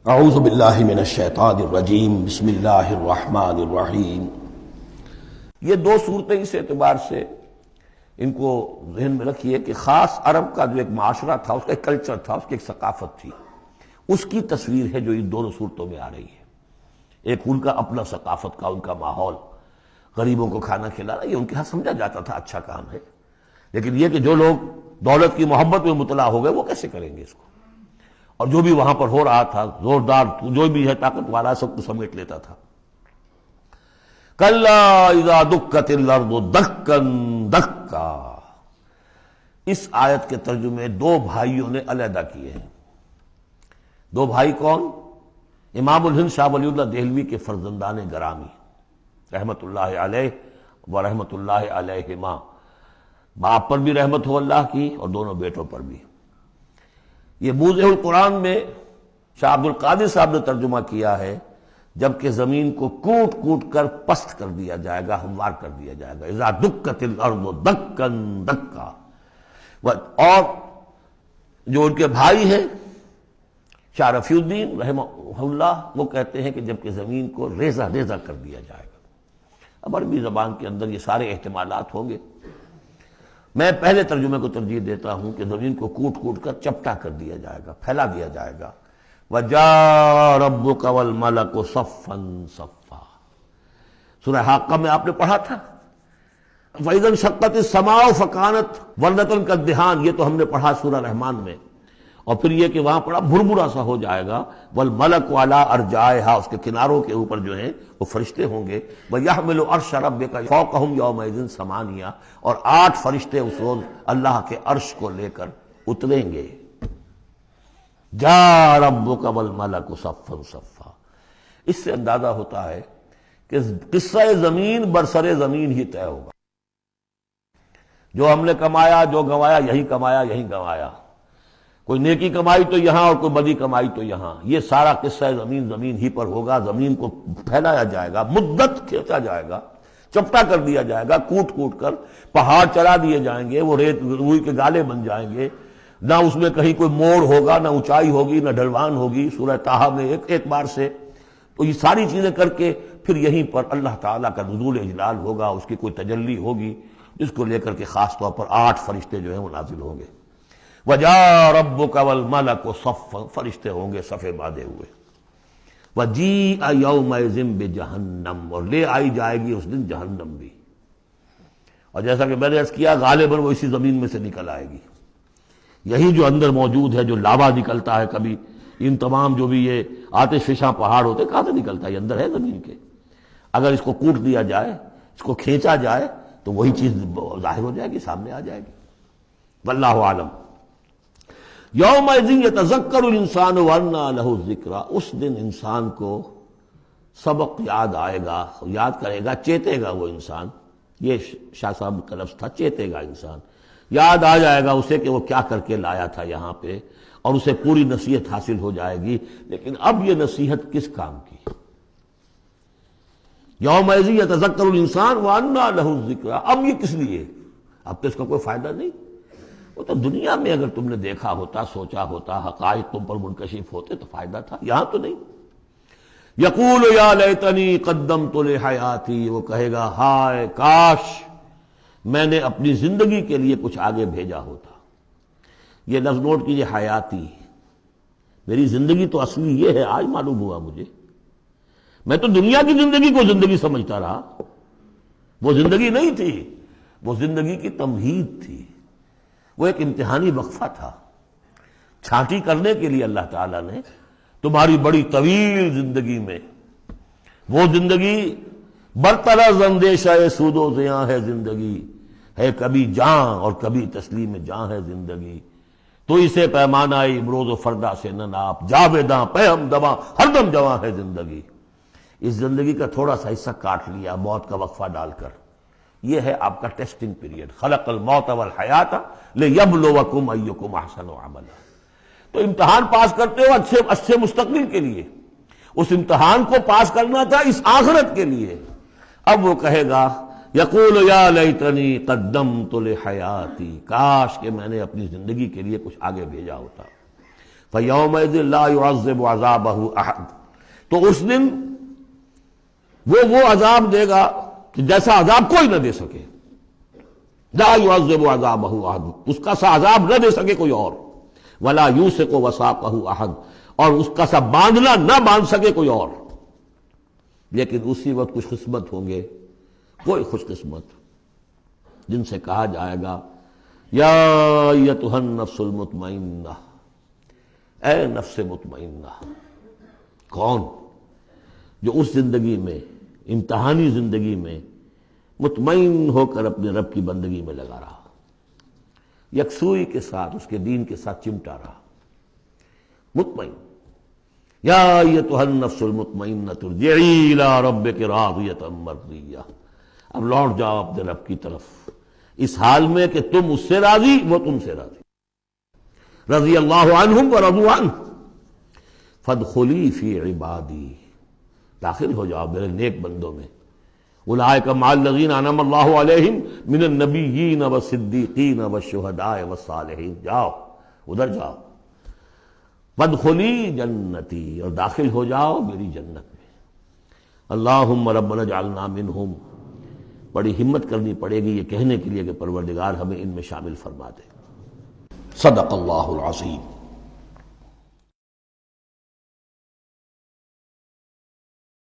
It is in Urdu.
اعوذ باللہ من الشیطان الرجیم بسم اللہ الرحمن الرحیم۔ یہ دو صورتیں اس اعتبار سے ان کو ذہن میں رکھیے کہ خاص عرب کا جو ایک معاشرہ تھا، اس کا ایک کلچر تھا، اس کی ایک ثقافت تھی، اس کی تصویر ہے جو ان دونوں صورتوں میں آ رہی ہے۔ ایک ان کا اپنا ثقافت کا، ان کا ماحول، غریبوں کو کھانا کھلانا، یہ ان کے ہاں سمجھا جاتا تھا اچھا کام ہے، لیکن یہ کہ جو لوگ دولت کی محبت میں مبتلا ہو گئے وہ کیسے کریں گے اس کو؟ اور جو بھی وہاں پر ہو رہا تھا، زوردار جو بھی ہے طاقت والا، سب کو سمیٹ لیتا تھا۔ کلا اذا دکت الارض دکا دکا، اس آیت کے ترجمے دو بھائیوں نے علیحدہ کیے ہیں۔ دو بھائی کون؟ امام الہند شاہ ولی اللہ دہلوی کے فرزندان گرامی رحمت اللہ علیہ و رحمت اللہ علیہما، باپ پر بھی رحمت ہو اللہ کی اور دونوں بیٹوں پر بھی۔ یہ موضع القرآن میں شاہ عبد القادر صاحب نے ترجمہ کیا ہے، جبکہ زمین کو کوٹ کوٹ کر پست کر دیا جائے گا، ہموار کر دیا جائے گا، اذا دکت الارض دکا دکا۔ اور جو ان کے بھائی ہیں شاہ رفیع الدین رحمہ اللہ، وہ کہتے ہیں کہ جبکہ زمین کو ریزہ ریزہ کر دیا جائے گا۔ اب عربی زبان کے اندر یہ سارے احتمالات ہوں گے، میں پہلے ترجمے کو ترجیح دیتا ہوں کہ زمین کو کوٹ کوٹ کر چپٹا کر دیا جائے گا، پھیلا دیا جائے گا۔ وَجَاءَ رَبُّكَ وَالْمَلَكُ صَفًّا صَفًّا، سورہ حاقہ میں آپ نے پڑھا تھا فَإِذَا انشَقَّتِ السَّمَاءُ فَكَانَتْ وَرْدَةً كَالدِّهَانِ، یہ تو ہم نے پڑھا سورہ رحمان میں، اور پھر یہ کہ وہاں پڑھا بھربھرا سا ہو جائے گا، وَالْمَلَكُ عَلَىٰ أَرْجَائِهَا، اس کے کناروں کے اوپر جو ہیں وہ فرشتے ہوں گے، وَيَحْمِلُ عَرْشَ رَبِّكَ فَوْقَهُمْ يَوْمَئِذٍ ثَمَانِيَةٌ، اور 8 فرشتے اس روز اللہ کے عرش کو لے کر اتریں گے۔ جاء ربک والملک صفا صفا، اس سے اندازہ ہوتا ہے کہ قصہ زمین برسر زمین ہی طے ہوگا۔ جو ہم نے کمایا، جو گنوایا، یہی کمایا یہی گنوایا، کوئی نیکی کمائی تو یہاں اور کوئی بدی کمائی تو یہاں، یہ سارا قصہ زمین زمین ہی پر ہوگا۔ زمین کو پھیلایا جائے گا، مدت کھینچا جائے گا، چپٹا کر دیا جائے گا، کوٹ کوٹ کر پہاڑ چلا دیے جائیں گے، وہ ریت روئی کے گالے بن جائیں گے، نہ اس میں کہیں کوئی موڑ ہوگا، نہ اونچائی ہوگی، نہ ڈھلوان ہوگی، سورہ طٰہٰ میں ایک بار سے۔ تو یہ ساری چیزیں کر کے پھر یہیں پر اللہ تعالیٰ کا نزول اجلال ہوگا، اس کی کوئی تجلی ہوگی جس کو لے کر کے خاص طور پر 8 فرشتے جو ہیں وہ نازل ہوں گے۔ وَجَاءَ رَبُّكَ وَالْمَلَكُ صَفًّا، فرشتے ہوں گے صفے باندھے ہوئے۔ وَجِيءَ يَوْمَئِذٍ بِجَہنَّمَ، اور لے آئی جائے گی اس دن جہنم بھی، اور جیسا کہ میں نے عرض کیا غالباً وہ اسی زمین میں سے نکل آئے گی۔ یہی جو اندر موجود ہے، جو لاوا نکلتا ہے کبھی، ان تمام جو بھی یہ آتش فشاں پہاڑ ہوتے کہاں سے نکلتا ہے؟ یہ اندر ہے زمین کے۔ اگر اس کو کوٹ دیا جائے، اس کو کھینچا جائے تو وہی چیز ظاہر ہو جائے گی، سامنے آ جائے گی۔ واللہ عالم۔ یومئذ یتذکر الانسان وانیٰ لہ الذکریٰ، اس دن انسان کو سبق یاد آئے گا، یاد کرے گا، چیتے گا وہ انسان۔ یہ شاہ صاحب کا لفظ تھا، چیتے گا انسان، یاد آ جائے گا اسے کہ وہ کیا کر کے لایا تھا یہاں پہ، اور اسے پوری نصیحت حاصل ہو جائے گی۔ لیکن اب یہ نصیحت کس کام کی؟ یومئذ یتذکر الانسان وانیٰ لہ الذکریٰ، اب یہ کس لیے؟ اب تو اس کا کوئی فائدہ نہیں۔ وہ تو دنیا میں اگر تم نے دیکھا ہوتا، سوچا ہوتا، حقائق تم پر منکشف ہوتے تو فائدہ تھا، یہاں تو نہیں۔ یقول یا لیتنی قدمت لحیاتی، وہ کہے گا ہائے کاش میں نے اپنی زندگی کے لیے کچھ آگے بھیجا ہوتا۔ یہ لفظ نوٹ کیجیے، حیاتی، میری زندگی تو اصلی یہ ہے، آج معلوم ہوا مجھے۔ میں تو دنیا کی زندگی کو زندگی سمجھتا رہا، وہ زندگی نہیں تھی، وہ زندگی کی تمہید تھی، وہ ایک امتحانی وقفہ تھا۔ چھانٹی کرنے کے لیے اللہ تعالیٰ نے تمہاری بڑی طویل زندگی میں، وہ زندگی برطرز اندیشہ سود و زیاں ہے زندگی، ہے کبھی جاں اور کبھی تسلیم جاں ہے زندگی، تو اسے پیمانہ امروز و فردا سے نہ ناپ، جاویداں پہ ہم دواں ہر دم جواں ہے زندگی۔ اس زندگی کا تھوڑا سا حصہ کاٹ لیا موت کا وقفہ ڈال کر۔ یہ ہے آپ کا ٹیسٹنگ پیریڈ، خلق الموت والحیات لیبلوکم ایکم احسن عملا۔ تو امتحان پاس کرتے ہو اچھے مستقبل کے لیے، اس امتحان کو پاس کرنا تھا اس آخرت کے لیے۔ اب وہ کہے گا یقول یا لیتنی قدمت لحیاتی، کاش کہ میں نے اپنی زندگی کے لیے کچھ آگے بھیجا ہوتا۔ فَيَوْمَئِذٍ لَا يُعَذِّبُ عَذَابَهُ أَحَدٌ، تو اس دن وہ عذاب دے گا کہ جیسا عذاب کوئی نہ دے سکے. لا يعذب عذابه احد، اس کا سا عذاب نہ دے سکے کوئی اور. ولا يوثق وثاقه احد، اور اس کا سا باندھنا نہ باندھ سکے کوئی اور. لیکن اسی وقت کچھ قسمت ہوں گے، کوئی خوش قسمت، جن سے کہا جائے گا یا ایتھا النفس المطمئنہ، اے نفس مطمئنہ. کون؟ جو اس زندگی میں، امتحانی زندگی میں مطمئن ہو کر اپنے رب کی بندگی میں لگا رہا، یکسوئی کے ساتھ اس کے دین کے ساتھ چمٹا رہا. مطمئن، یا ایتھا النفس المطمئنہ ارجعی الی ربک راضیۃ مرضیہ، اب لوٹ جاؤ اپنے رب کی طرف اس حال میں کہ تم اس سے راضی، وہ تم سے راضی. رضی اللہ عنہم ورضوا عنہ فادخلی فی عبادی، داخل ہو جاؤ میرے نیک بندوں میں. اولئک مع الذین انعم اللہ علیہم من النبیین والصدیقین والشہداء والصالحین. جاؤ ادھر جاؤ. فادخلی جنتی، اور داخل ہو جاؤ میری جنت میں. اللہم ربنا اجعلنا منہم، بڑی ہمت کرنی پڑے گی یہ کہنے کے لیے کہ پروردگار ہمیں ان میں شامل فرما دے. صدق اللہ العظیم.